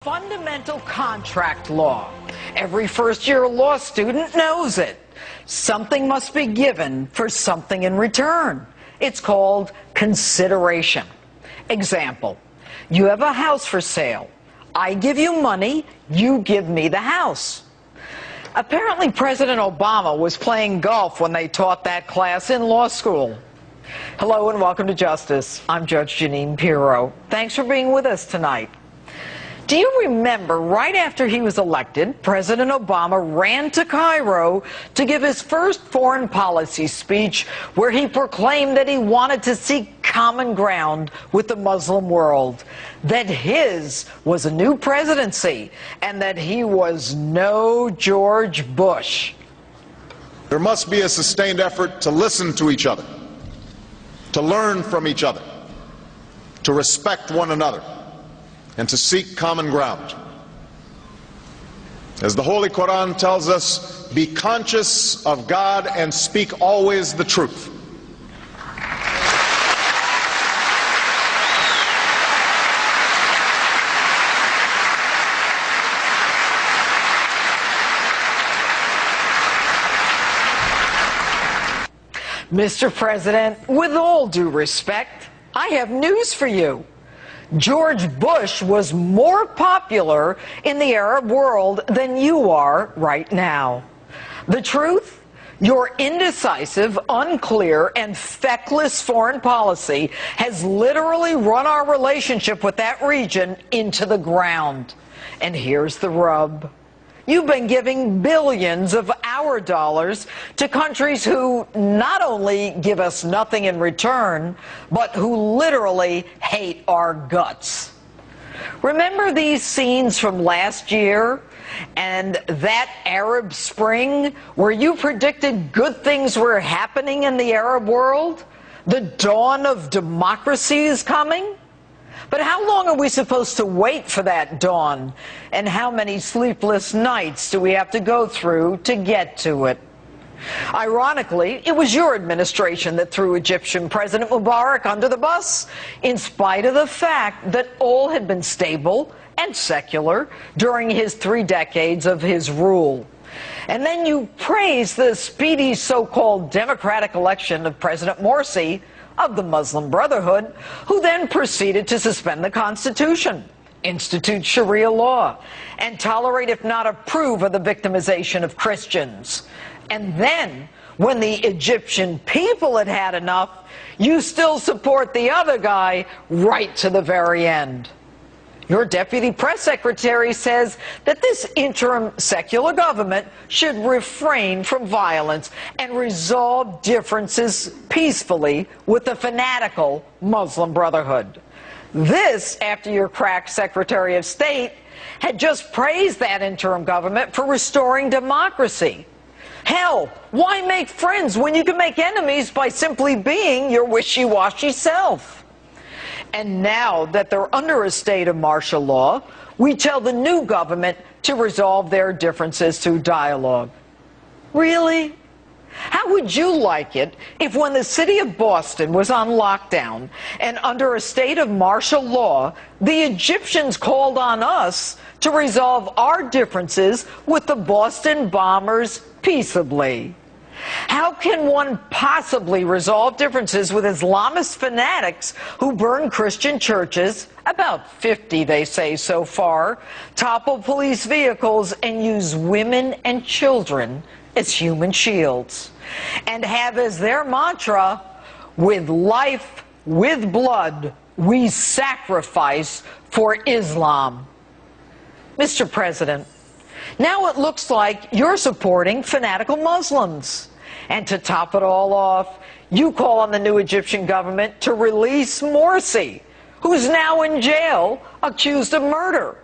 Fundamental contract law. Every first-year law student knows it. Something must be given for something in return. It's called consideration. Example, you have a house for sale. I give you money, you give me the house. Apparently, President Obama was playing golf when they taught that class in law school. Hello and welcome to Justice. I'm Judge Jeanine Pirro. Thanks for being with us tonight. Do you remember right after he was elected, President Obama ran to Cairo to give his first foreign policy speech where he proclaimed that he wanted to seek common ground with the Muslim world, that his was a new presidency, and that he was no George Bush. There must be a sustained effort to listen to each other, to learn from each other, to respect one another, and to seek common ground. As the Holy Quran tells us, be conscious of God and speak always the truth. Mr. President, with all due respect, I have news for you. George Bush was more popular in the Arab world than you are right now. The truth? Your indecisive, unclear, and feckless foreign policy has literally run our relationship with that region into the ground. And here's the rub. You've been giving billions of our dollars to countries who not only give us nothing in return, but who literally hate our guts. Remember these scenes from last year and that Arab Spring where you predicted good things were happening in the Arab world? The dawn of democracy is coming? But how long are we supposed to wait for that dawn? And how many sleepless nights do we have to go through to get to it? Ironically, it was your administration that threw Egyptian President Mubarak under the bus, in spite of the fact that all had been stable and secular during his 3 decades of his rule. And then you praised the speedy so-called democratic election of President Morsi of the Muslim Brotherhood, who then proceeded to suspend the Constitution, institute Sharia law, and tolerate, if not approve, of the victimization of Christians. And then, when the Egyptian people had had enough, you still support the other guy right to the very end. Your deputy press secretary says that this interim secular government should refrain from violence and resolve differences peacefully with the fanatical Muslim Brotherhood. This after your crack Secretary of State had just praised that interim government for restoring democracy. Hell, why make friends when you can make enemies by simply being your wishy-washy self? And now that they're under a state of martial law, we tell the new government to resolve their differences through dialogue. Really? How would you like it if when the city of Boston was on lockdown and under a state of martial law, the Egyptians called on us to resolve our differences with the Boston bombers peaceably? How can one possibly resolve differences with Islamist fanatics who burn Christian churches, about 50 they say so far, topple police vehicles and use women and children as human shields, and have as their mantra, with life, with blood, we sacrifice for Islam? Mr. President, now it looks like you're supporting fanatical Muslims. And to top it all off, you call on the new Egyptian government to release Morsi, who's now in jail, accused of murder.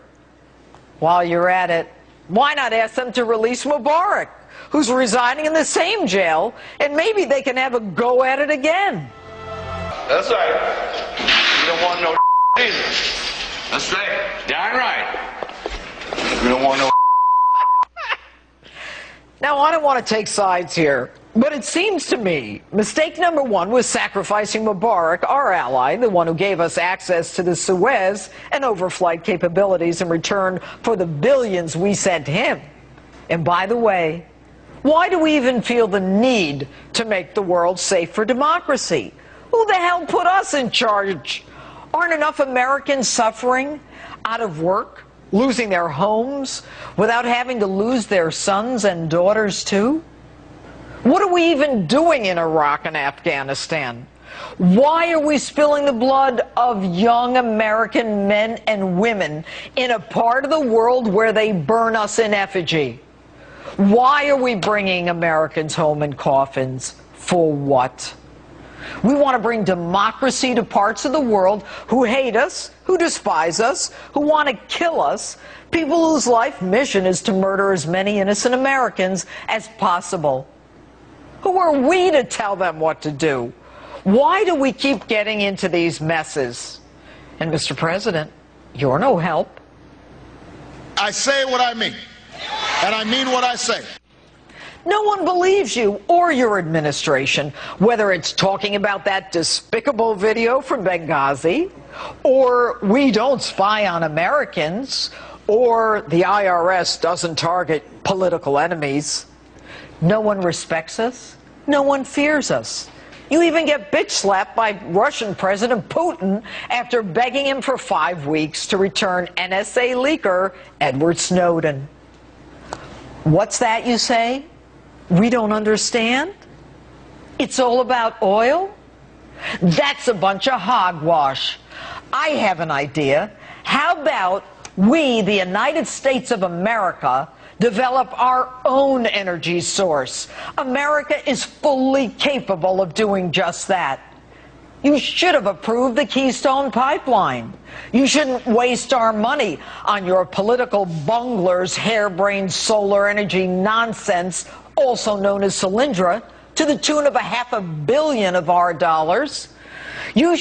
While you're at it, why not ask them to release Mubarak, who's residing in the same jail, and maybe they can have a go at it again? That's right. You don't want no either. That's right. Darn right. You don't want no. Now, I don't want to take sides here, But it seems to me, mistake number one was sacrificing Mubarak, our ally, the one who gave us access to the Suez and overflight capabilities in return for the billions we sent him. And by the way, why do we even feel the need to make the world safe for democracy? Who the hell put us in charge? Aren't enough Americans suffering, out of work, losing their homes, without having to lose their sons and daughters too? What are we even doing in Iraq and Afghanistan? Why are we spilling the blood of young American men and women in a part of the world where they burn us in effigy? Why are we bringing Americans home in coffins? For what? We want to bring democracy to parts of the world who hate us, who despise us, who want to kill us, people whose life mission is to murder as many innocent Americans as possible. Who are we to tell them what to do? Why do we keep getting into these messes? And Mr. President, you're no help. I say what I mean, and I mean what I say. No one believes you or your administration, whether it's talking about that despicable video from Benghazi, or we don't spy on Americans, or the IRS doesn't target political enemies. No one respects us. No one fears us. You even get bitch-slapped by Russian President Putin after begging him for 5 weeks to return NSA leaker Edward Snowden. What's that, you say? We don't understand? It's all about oil? That's a bunch of hogwash. I have an idea. How about we, the United States of America, develop our own energy source? America is fully capable of doing just that. You should have approved the Keystone Pipeline. You shouldn't waste our money on your political bunglers' harebrained solar energy nonsense, also known as Solyndra, to the tune of $500 million of our dollars. You